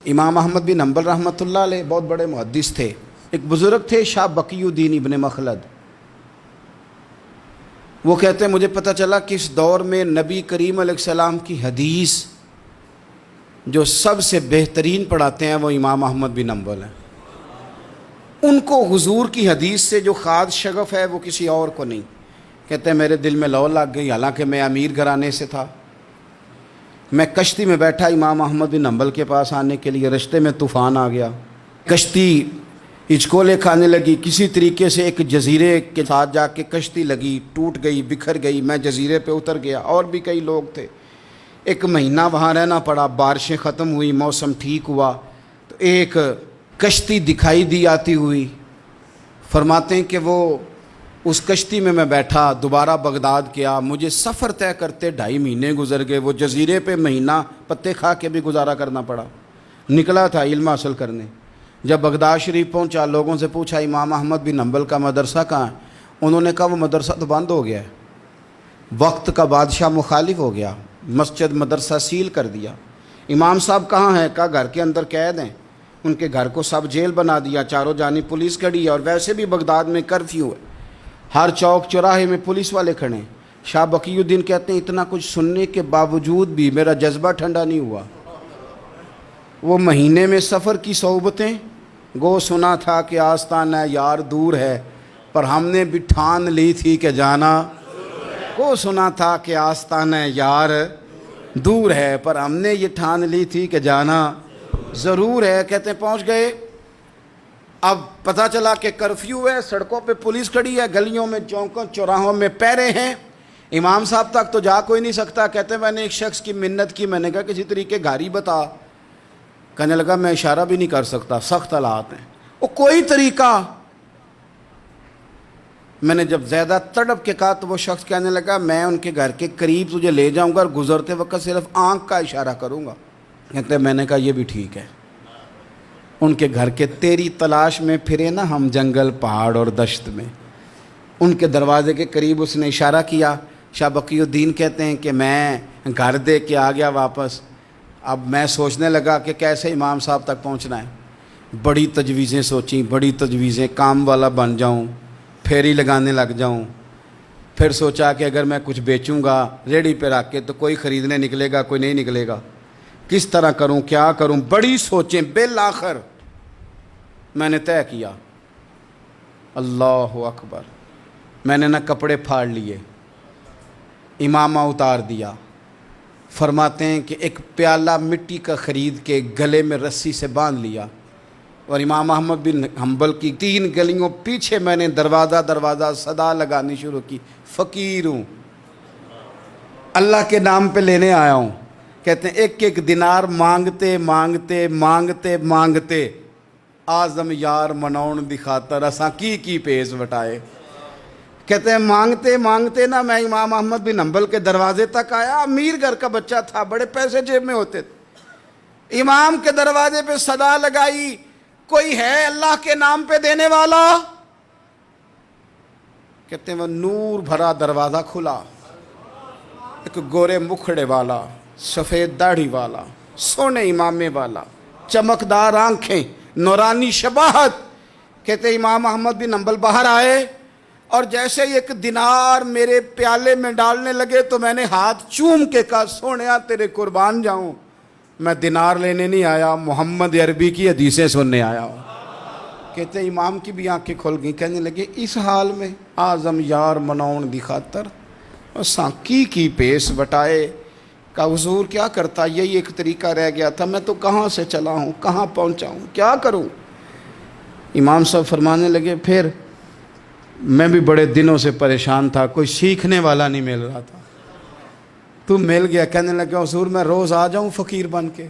امام احمد بن حنبل رحمۃ اللہ علیہ بہت بڑے محدث تھے. ایک بزرگ تھے شاہ بقی الدین ابن مخلد. وہ کہتے ہیں مجھے پتہ چلا کہ اس دور میں نبی کریم علیہ السلام کی حدیث جو سب سے بہترین پڑھاتے ہیں وہ امام احمد بن حنبل ہیں. ان کو حضور کی حدیث سے جو خاص شغف ہے وہ کسی اور کو نہیں. کہتے ہیں میرے دل میں لو لگ گئی، حالانکہ میں امیر گھرانے سے تھا. میں کشتی میں بیٹھا امام احمد بن حنبل کے پاس آنے کے لیے، رستے میں طوفان آ گیا، کشتی ہچکولے کھانے لگی. کسی طریقے سے ایک جزیرے کے ساتھ جا کے کشتی لگی، ٹوٹ گئی، بکھر گئی. میں جزیرے پہ اتر گیا، اور بھی کئی لوگ تھے. ایک مہینہ وہاں رہنا پڑا. بارشیں ختم ہوئی، موسم ٹھیک ہوا تو ایک کشتی دکھائی دی آتی ہوئی. فرماتے ہیں کہ وہ اس کشتی میں بیٹھا، دوبارہ بغداد کیا. مجھے سفر طے کرتے 2.5 مہینے گزر گئے. وہ جزیرے پہ مہینہ پتے کھا کے بھی گزارا کرنا پڑا. نکلا تھا علم حاصل کرنے. جب بغداد شریف پہنچا، لوگوں سے پوچھا امام احمد بن حنبل کا مدرسہ کہاں ہے؟ انہوں نے کہا وہ مدرسہ تو بند ہو گیا ہے، وقت کا بادشاہ مخالف ہو گیا، مسجد مدرسہ سیل کر دیا. امام صاحب کہاں ہیں؟ کہا گھر کے اندر قید ہیں. ان کے گھر کو سب جیل بنا دیا، چاروں جانب پولیس کھڑی ہے، اور ویسے بھی بغداد میں کرفیو ہے، ہر چوک چوراہے میں پولیس والے کھڑے ہیں. شاہ بقی الدین کہتے ہیں اتنا کچھ سننے کے باوجود بھی میرا جذبہ ٹھنڈا نہیں ہوا. وہ مہینے میں سفر کی صحبتیں، گو سنا تھا کہ آستانہ یار دور ہے، پر ہم نے بھی ٹھان لی تھی کہ جانا. گو سنا تھا کہ آستانہ یار دور ہے، پر ہم نے یہ ٹھان لی تھی کہ جانا ضرور ہے. کہتے ہیں پہنچ گئے. اب پتہ چلا کہ کرفیو ہے، سڑکوں پہ پولیس کھڑی ہے، گلیوں میں چوکوں چوراہوں میں پہرے ہیں. امام صاحب تک تو جا کوئی نہیں سکتا. کہتے ہیں میں نے ایک شخص کی منت کی، میں نے کہا کسی طریقے گاڑی بتا. کہنے لگا میں اشارہ بھی نہیں کر سکتا، سخت حالات ہیں. وہ کوئی طریقہ. میں نے جب زیادہ تڑپ کے کہا تو وہ شخص کہنے لگا میں ان کے گھر کے قریب تجھے لے جاؤں گا اور گزرتے وقت صرف آنکھ کا اشارہ کروں گا. کہتے ہیں میں نے کہا یہ بھی ٹھیک ہے. ان کے گھر کے تیری تلاش میں پھرے نا ہم جنگل پہاڑ اور دشت میں. ان کے دروازے کے قریب اس نے اشارہ کیا. شاہ بقی الدین کہتے ہیں کہ میں گھر دے کے آ گیا واپس. اب میں سوچنے لگا کہ کیسے امام صاحب تک پہنچنا ہے. بڑی تجویزیں سوچیں، بڑی تجویزیں. کام والا بن جاؤں، پھیری لگانے لگ جاؤں. پھر سوچا کہ اگر میں کچھ بیچوں گا ریڑھی پہ رکھ کے تو کوئی خریدنے نکلے گا، کوئی نہیں نکلے گا. کس طرح کروں، کیا کروں، بڑی سوچیں. بالآخر میں نے طے کیا. اللہ اکبر. میں نے نہ کپڑے پھاڑ لیے، امامہ اتار دیا. فرماتے ہیں کہ ایک پیالہ مٹی کا خرید کے گلے میں رسی سے باندھ لیا، اور امام احمد بن حنبل کی 3 گلیوں پیچھے میں نے دروازہ دروازہ صدا لگانی شروع کی. فقیر ہوں، اللہ کے نام پہ لینے آیا ہوں. کہتے ہیں ایک ایک دینار مانگتے مانگتے مانگتے مانگتے آزم یار مناؤن دی خاطر اساں کی پیش وٹائے. کہتے ہیں مانگتے مانگتے نا میں امام احمد بن حنبل کے دروازے تک آیا. امیر گھر کا بچہ تھا، بڑے پیسے جیب میں ہوتے تھے. امام کے دروازے پہ صدا لگائی کوئی ہے اللہ کے نام پہ دینے والا؟ کہتے ہیں وہ نور بھرا دروازہ کھلا. ایک گورے مکھڑے والا، سفید داڑھی والا، سونے امامے والا، چمکدار آنکھیں، نورانی شباہت. کہتے امام احمد بن حنبل باہر آئے اور جیسے ہی 1 دینار میرے پیالے میں ڈالنے لگے تو میں نے ہاتھ چوم کے کہا سونیا تیرے قربان جاؤں، میں دینار لینے نہیں آیا، محمد عربی کی حدیثیں سننے آیا ہوں. کہتے امام کی بھی آنکھیں کھل گئیں. کہنے لگے اس حال میں اعظم یار مناؤن دی خاطر اساں کی پیس بٹائے. کہ حضور کیا کرتا، یہی ایک طریقہ رہ گیا تھا، میں تو کہاں سے چلا ہوں، کہاں پہنچا ہوں، کیا کروں. امام صاحب فرمانے لگے پھر میں بھی بڑے دنوں سے پریشان تھا، کوئی سیکھنے والا نہیں مل رہا تھا، تو مل گیا. کہنے لگا حضور میں روز آ جاؤں فقیر بن کے،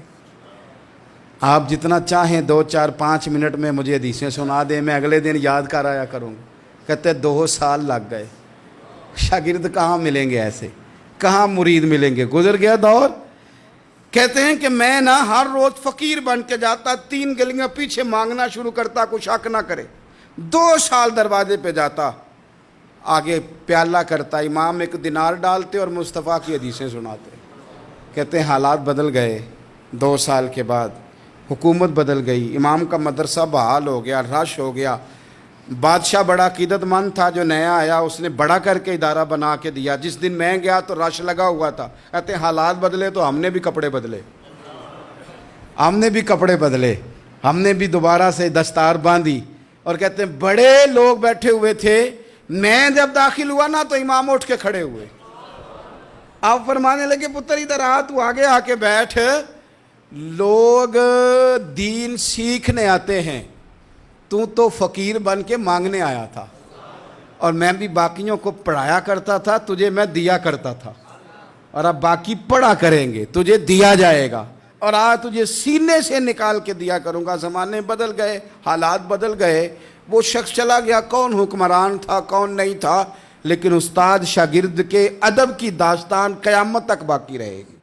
آپ جتنا چاہیں 2 4 5 منٹ میں مجھے حدیثیں سنا دیں، میں اگلے دن یاد کر آیا کروں. کہتے 2 سال لگ گئے. شاگرد کہاں ملیں گے ایسے، کہاں مرید ملیں گے، گزر گیا دور. کہتے ہیں کہ میں نا ہر روز فقیر بن کے جاتا، 3 گلیاں پیچھے مانگنا شروع کرتا، کوئی شک نہ کرے. 2 سال دروازے پہ جاتا، آگے پیالہ کرتا، امام 1 دینار ڈالتے اور مصطفیٰ کی حدیثیں سناتے. کہتے ہیں حالات بدل گئے. 2 سال کے بعد حکومت بدل گئی، امام کا مدرسہ بحال ہو گیا، رش ہو گیا. بادشاہ بڑا عقیدت مند تھا، جو نیا آیا اس نے بڑا کر کے ادارہ بنا کے دیا. جس دن میں گیا تو رش لگا ہوا تھا. کہتے ہیں حالات بدلے تو ہم نے بھی کپڑے بدلے، ہم نے بھی دوبارہ سے دستار باندھی. اور کہتے ہیں بڑے لوگ بیٹھے ہوئے تھے، میں جب داخل ہوا نا تو امام اٹھ کے کھڑے ہوئے. آپ فرمانے لگے پتر ادھر آ، تو آگے آ کے بیٹھ. لوگ دین سیکھنے آتے ہیں، تو فقیر بن کے مانگنے آیا تھا. اور میں بھی باقیوں کو پڑھایا کرتا تھا، تجھے میں دیا کرتا تھا. اور اب باقی پڑھا کریں گے، تجھے دیا جائے گا. اور آج تجھے سینے سے نکال کے دیا کروں گا. زمانے بدل گئے، حالات بدل گئے. وہ شخص چلا گیا، کون حکمران تھا کون نہیں تھا، لیکن استاد شاگرد کے ادب کی داستان قیامت تک باقی رہے گی.